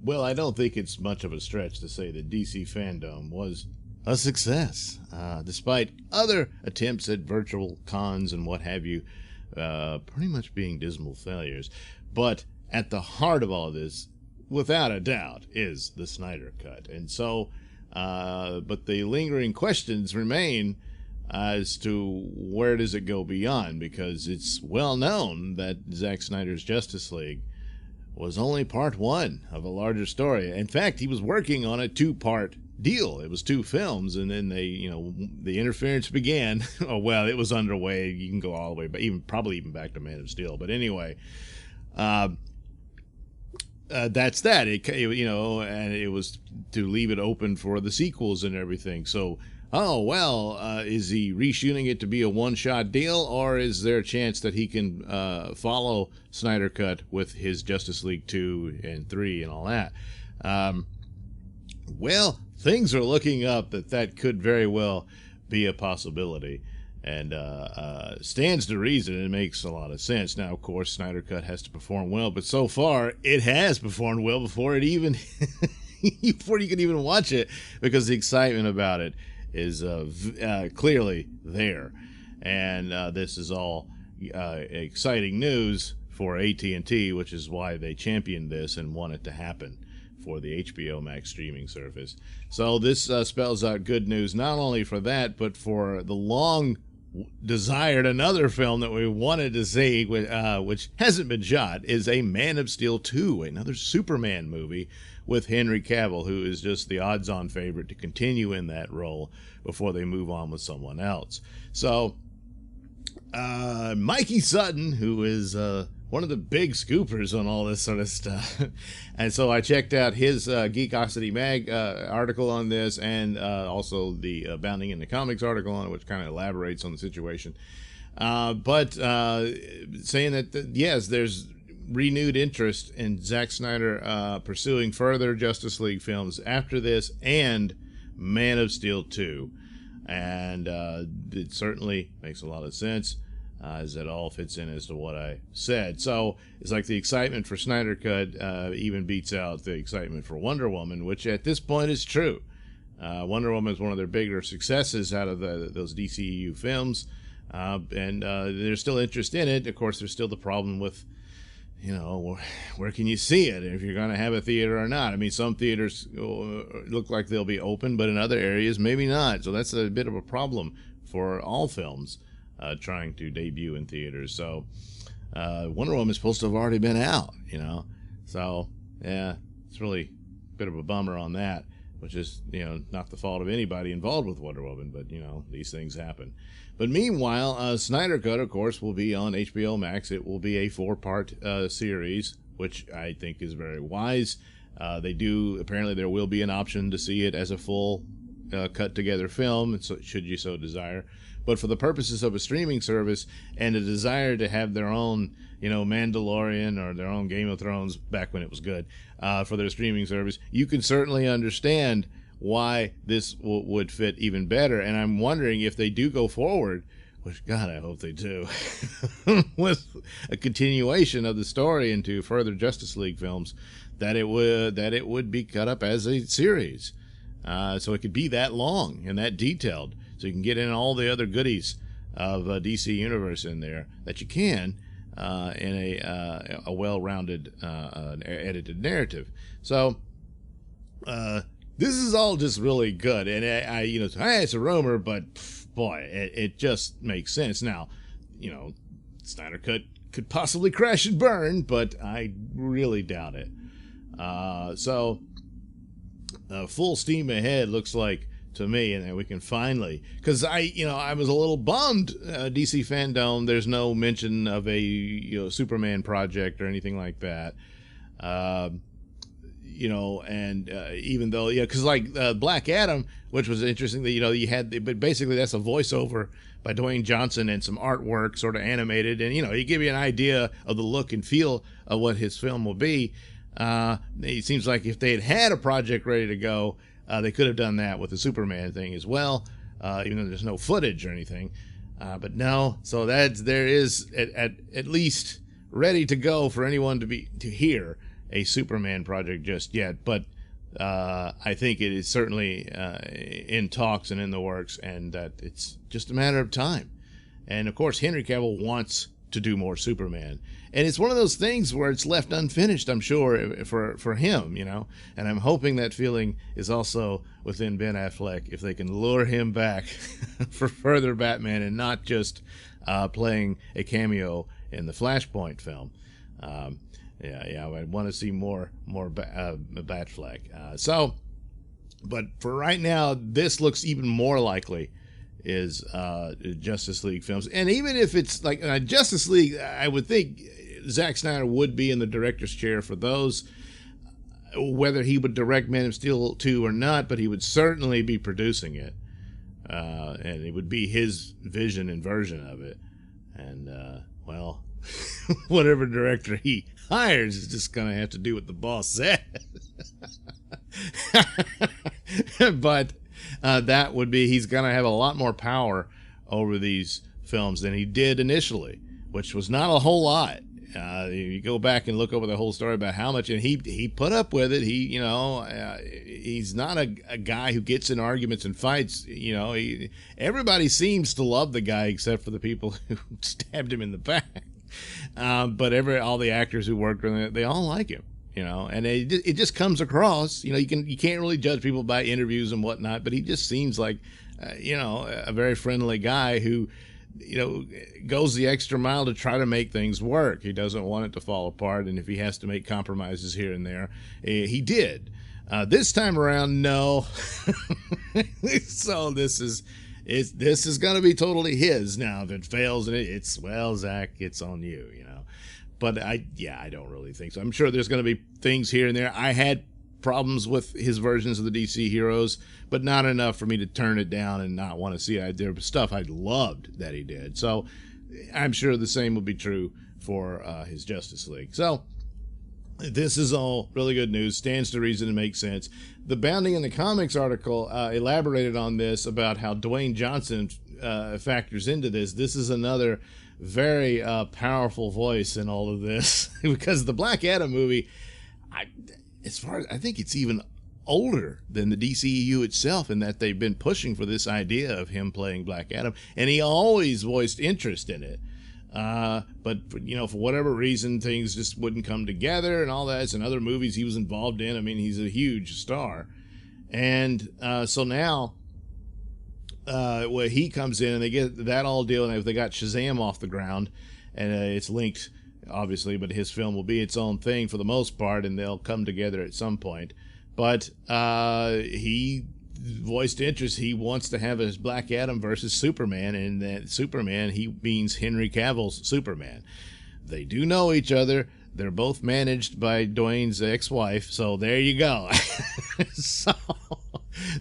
Well, I don't think it's much of a stretch to say that DC Fandom was a success, despite other attempts at virtual cons and what have you, pretty much being dismal failures. But at the heart of all of this, without a doubt, is the Snyder Cut. And so, but the lingering questions remain as to where does it go beyond, because it's well known that Zack Snyder's Justice League was only part one of a larger story. In fact, he was working on a two-part deal. It was two films, and then the interference began. Oh, well, it was underway. You can go all the way, but probably even back to Man of Steel. But anyway, that's that. And it was to leave it open for the sequels and everything. So, is he reshooting it to be a one-shot deal, or is there a chance that he can follow Snyder Cut with his Justice League 2 and 3 and all that? Well, things are looking up that could very well be a possibility, and stands to reason. It makes a lot of sense. Now, of course, Snyder Cut has to perform well, but so far it has performed well before it even before you can even watch it, because the excitement about it is clearly there. And this is all exciting news for AT&T, which is why they championed this and want it to happen for the HBO Max streaming service. So this spells out good news, not only for that, but for the long desired another film that we wanted to see, which hasn't been shot, is a Man of Steel 2, another Superman movie with Henry Cavill, who is just the odds-on favorite to continue in that role before they move on with someone else. So Mikey Sutton, who is one of the big scoopers on all this sort of stuff, and so I checked out his Geekosity Mag article on this, and also the Bounding into Comics article on it, which kind of elaborates on the situation. But saying that, yes, there's renewed interest in Zack Snyder pursuing further Justice League films after this, and Man of Steel 2. And it certainly makes a lot of sense, as it all fits in as to what I said. So it's like the excitement for Snyder Cut even beats out the excitement for Wonder Woman, which at this point is true. Wonder Woman is one of their bigger successes out of those DCEU films, and there's still interest in it. Of course, there's still the problem with, where can you see it, if you're going to have a theater or not? I mean, some theaters look like they'll be open, but in other areas, maybe not. So that's a bit of a problem for all films trying to debut in theaters. So Wonder Woman is supposed to have already been out, So, yeah, it's really a bit of a bummer on that, which is, not the fault of anybody involved with Wonder Woman, but, these things happen. But meanwhile, Snyder Cut, of course, will be on HBO Max. It will be a 4-part series, which I think is very wise. Apparently there will be an option to see it as a full cut together film, so should you so desire. But for the purposes of a streaming service and a desire to have their own, Mandalorian or their own Game of Thrones back when it was good, for their streaming service, you can certainly understand why this would fit even better. And I'm wondering if they do go forward, which, God, I hope they do, with a continuation of the story into further Justice League films, that it would be cut up as a series, so it could be that long and that detailed, so you can get in all the other goodies of DC Universe in there that you can in a well-rounded edited narrative. So this is all just really good, and it's a rumor, but boy, it just makes sense. Now, Snyder Cut could possibly crash and burn, but I really doubt it. So full steam ahead looks like to me, and then we can finally, because I was a little bummed, DC Fandom, there's no mention of a Superman project or anything like that. And even though, because like Black Adam, which was interesting that, you had, but basically that's a voiceover by Dwayne Johnson and some artwork sort of animated. And, he give you an idea of the look and feel of what his film will be. It seems like if they had a project ready to go, they could have done that with the Superman thing as well, even though there's no footage or anything. But no, so there is at least ready to go for anyone to hear. a Superman project just yet, but I think it is certainly in talks and in the works, and that it's just a matter of time. And of course, Henry Cavill wants to do more Superman, and it's one of those things where it's left unfinished, I'm sure, for him, you know. And I'm hoping that feeling is also within Ben Affleck, if they can lure him back for further Batman and not just playing a cameo in the Flashpoint film. Yeah, I want to see more Batfleck. But for right now, this looks even more likely is Justice League films. And even if it's like Justice League, I would think Zack Snyder would be in the director's chair for those, whether he would direct Man of Steel 2 or not, but he would certainly be producing it. And it would be his vision and version of it. And, well, whatever director he hires is just going to have to do what the boss says. But that would be, he's going to have a lot more power over these films than he did initially, which was not a whole lot. You go back and look over the whole story about how much, and he put up with it. He's not a guy who gets in arguments and fights. Everybody seems to love the guy except for the people who stabbed him in the back. But all the actors who worked with him, they all like him. And it just comes across. You can't really judge people by interviews and whatnot, but he just seems like a very friendly guy who goes the extra mile to try to make things work. He doesn't want it to fall apart, and if he has to make compromises here and there, he did. This time around, no. So this is going to be totally his now. If it fails, it's well, Zach, it's on you. But I don't really think so. I'm sure there's going to be things here and there. I had problems with his versions of the DC heroes, but not enough for me to turn it down and not want to see it. There was stuff I loved that he did. So I'm sure the same will be true for his Justice League. So this is all really good news. Stands to reason and makes sense. The Bounding in the Comics article elaborated on this, about how Dwayne Johnson factors into this. This is another very powerful voice in all of this, because the Black Adam movie, I think it's even older than the DCEU itself, in that they've been pushing for this idea of him playing Black Adam, and he always voiced interest in it. But for whatever reason, things just wouldn't come together and all that. It's in other movies he was involved in. I mean, he's a huge star. And so now where he comes in and they get that all deal, and they got Shazam off the ground, and it's linked, obviously, but his film will be its own thing for the most part, and they'll come together at some point. But he voiced interest. He wants to have his Black Adam versus Superman, and that Superman, he means Henry Cavill's Superman. They do know each other. They're both managed by Dwayne's ex-wife, so there you go. So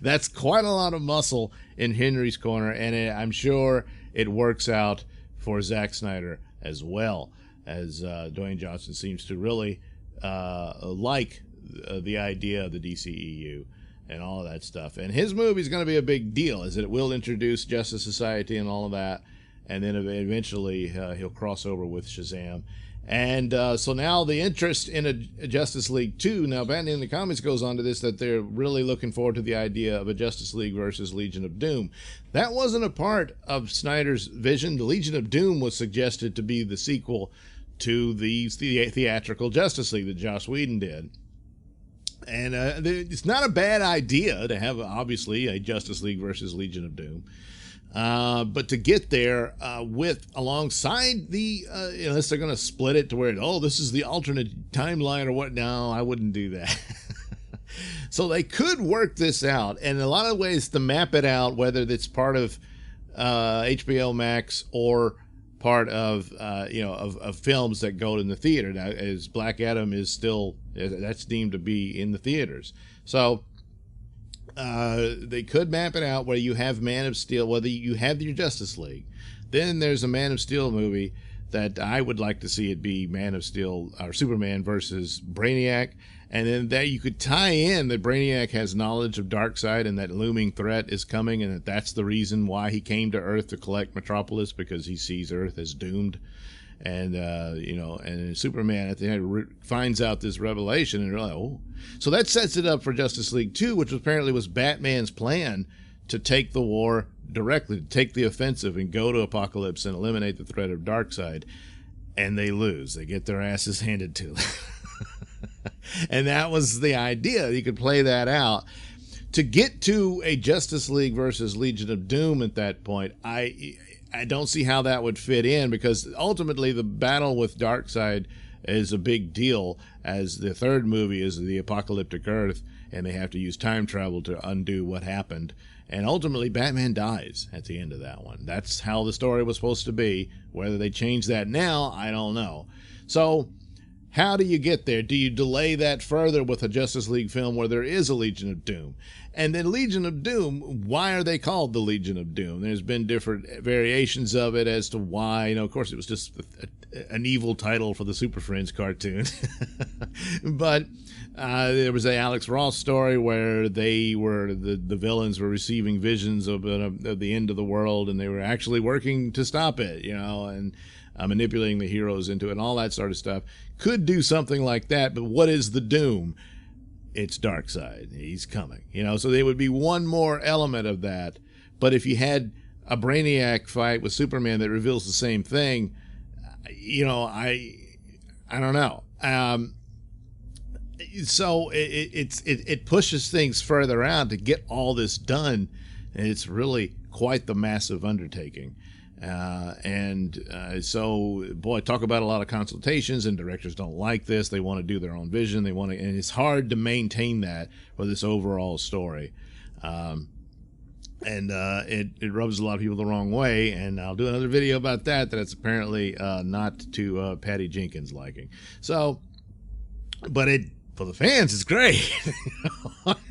that's quite a lot of muscle in Henry's corner, and I'm sure it works out for Zack Snyder as well, as Dwayne Johnson seems to really like the idea of the DCEU and all of that stuff. And his movie is going to be a big deal, as it will introduce Justice Society and all of that, and then eventually he'll cross over with Shazam. And so now the interest in a Justice League 2, now Batman in the Comics goes on to this, that they're really looking forward to the idea of a Justice League versus Legion of Doom. That wasn't a part of Snyder's vision. The Legion of Doom was suggested to be the sequel to the theatrical Justice League that Joss Whedon did. And it's not a bad idea to have, obviously, a Justice League versus Legion of Doom. But to get there alongside the, unless they're going to split it to where, this is the alternate timeline or what, no, I wouldn't do that. So they could work this out, and in a lot of ways to map it out, whether it's part of HBO Max or part of of films that go in the theater. Now, as Black Adam is still, that's deemed to be in the theaters. So they could map it out where you have Man of Steel, whether you have your Justice League. Then there's a Man of Steel movie that I would like to see it be Man of Steel or Superman versus Brainiac. And then that you could tie in that Brainiac has knowledge of Darkseid and that looming threat is coming, and that's the reason why he came to Earth to collect Metropolis, because he sees Earth as doomed. And you know, and Superman at the end finds out this revelation, and you're like, oh. So that sets it up for Justice League 2, which apparently was Batman's plan to take the war directly, to take the offensive and go to Apokolips and eliminate the threat of Darkseid. And they lose. They get their asses handed to them. And that was the idea. You could play that out. To get to a Justice League versus Legion of Doom at that point, I don't see how that would fit in, because ultimately the battle with Darkseid is a big deal, as the third movie is the apocalyptic Earth, and they have to use time travel to undo what happened. And ultimately, Batman dies at the end of that one. That's how the story was supposed to be. Whether they change that now, I don't know. So, how do you get there? Do you delay that further with a Justice League film where there is a Legion of Doom? And then Legion of Doom, why are they called the Legion of Doom? There's been different variations of it as to why. You know, of course, it was just an evil title for the Super Friends cartoon. But there was a Alex Ross story where they were, the villains were receiving visions of the end of the world, and they were actually working to stop it, you know, and manipulating the heroes into it and all that sort of stuff. Could do something like that, but what is the Doom? It's Darkseid. He's coming, you know, so there would be one more element of that. But if you had a Brainiac fight with Superman that reveals the same thing, you know, I don't know. So it pushes things further out to get all this done, and it's really quite the massive undertaking. So, boy, talk about a lot of consultations, and directors don't like this. They want to do their own vision. They want to, and it's hard to maintain that for this overall story. It rubs a lot of people the wrong way, and I'll do another video about that. That's apparently not to Patty Jenkins' liking. So, but for the fans, it's great.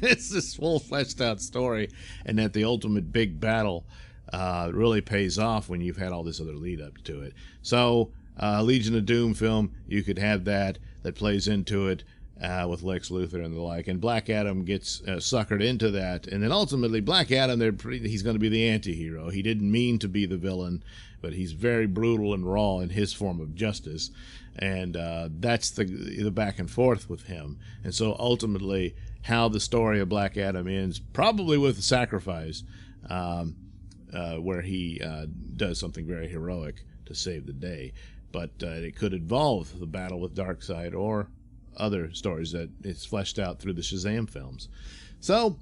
It's this full fleshed out story, and that the ultimate big battle really pays off when you've had all this other lead up to it. So Legion of Doom film, you could have that plays into it with Lex Luthor and the like, and Black Adam gets suckered into that, and then ultimately Black Adam, he's going to be the anti-hero. He didn't mean to be the villain, but he's very brutal and raw in his form of justice, and that's the back and forth with him. And so ultimately how the story of Black Adam ends, probably with a sacrifice, where he does something very heroic to save the day. But it could involve the battle with Darkseid or other stories that it's fleshed out through the Shazam films. So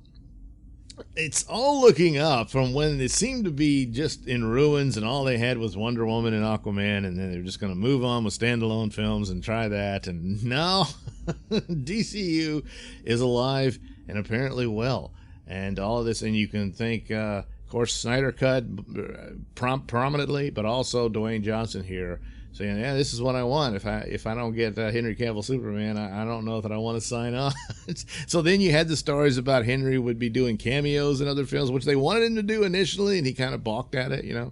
it's all looking up from when it seemed to be just in ruins and all they had was Wonder Woman and Aquaman, and then they're just going to move on with standalone films and try that. And now DCU is alive and apparently well. And all of this, and you can thank, of course, Snyder Cut prominently, but also Dwayne Johnson here saying, yeah, this is what I want. If I don't get Henry Cavill Superman, I don't know that I want to sign on. So then you had the stories about Henry would be doing cameos in other films, which they wanted him to do initially, and he kind of balked at it, you know.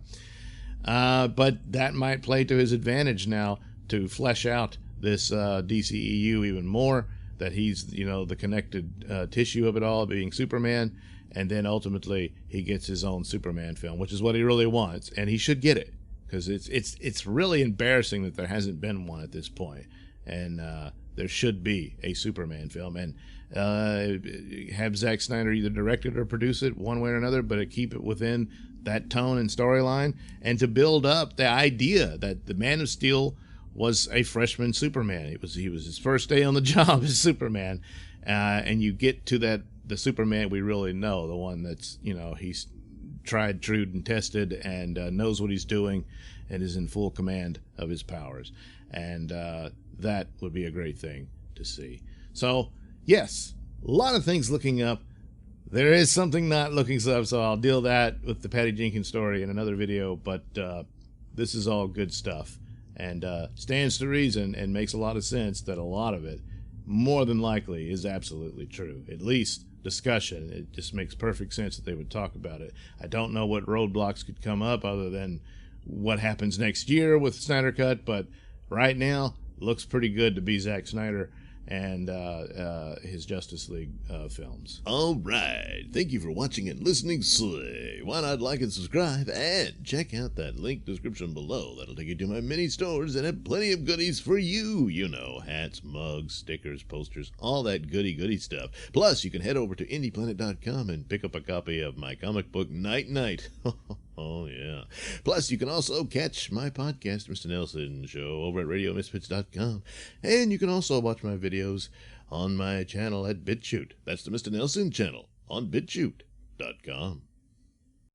But that might play to his advantage now to flesh out this DCEU even more, that he's, you know, the connected tissue of it all, being Superman. And then ultimately he gets his own Superman film, which is what he really wants, and he should get it, because it's really embarrassing that there hasn't been one at this point. And there should be a Superman film, and have Zack Snyder either direct it or produce it one way or another, but keep it within that tone and storyline, and to build up the idea that the Man of Steel was a freshman Superman. He was his first day on the job as Superman, and you get to that. The Superman we really know, the one that's, you know, he's tried, true, and tested, and knows what he's doing, and is in full command of his powers. And that would be a great thing to see. So, yes, a lot of things looking up. There is something not looking up, so I'll deal that with the Patty Jenkins story in another video, but this is all good stuff. And stands to reason and makes a lot of sense that a lot of it, more than likely, is absolutely true. At least discussion. It just makes perfect sense that they would talk about it. I don't know what roadblocks could come up other than what happens next year with Snyder Cut, but right now looks pretty good to be Zack Snyder, and his Justice League films. All right. Thank you for watching and listening. Why not like and subscribe and check out that link description below. That'll take you to my mini stores that have plenty of goodies for you. You know, hats, mugs, stickers, posters, all that goody stuff. Plus, you can head over to indieplanet.com and pick up a copy of my comic book Night Night. Oh, yeah. Plus, you can also catch my podcast, Mr Nailsin Show, over at RadioMisfits.com. And you can also watch my videos on my channel at BitChute. That's the Mr Nailsin channel on BitChute.com.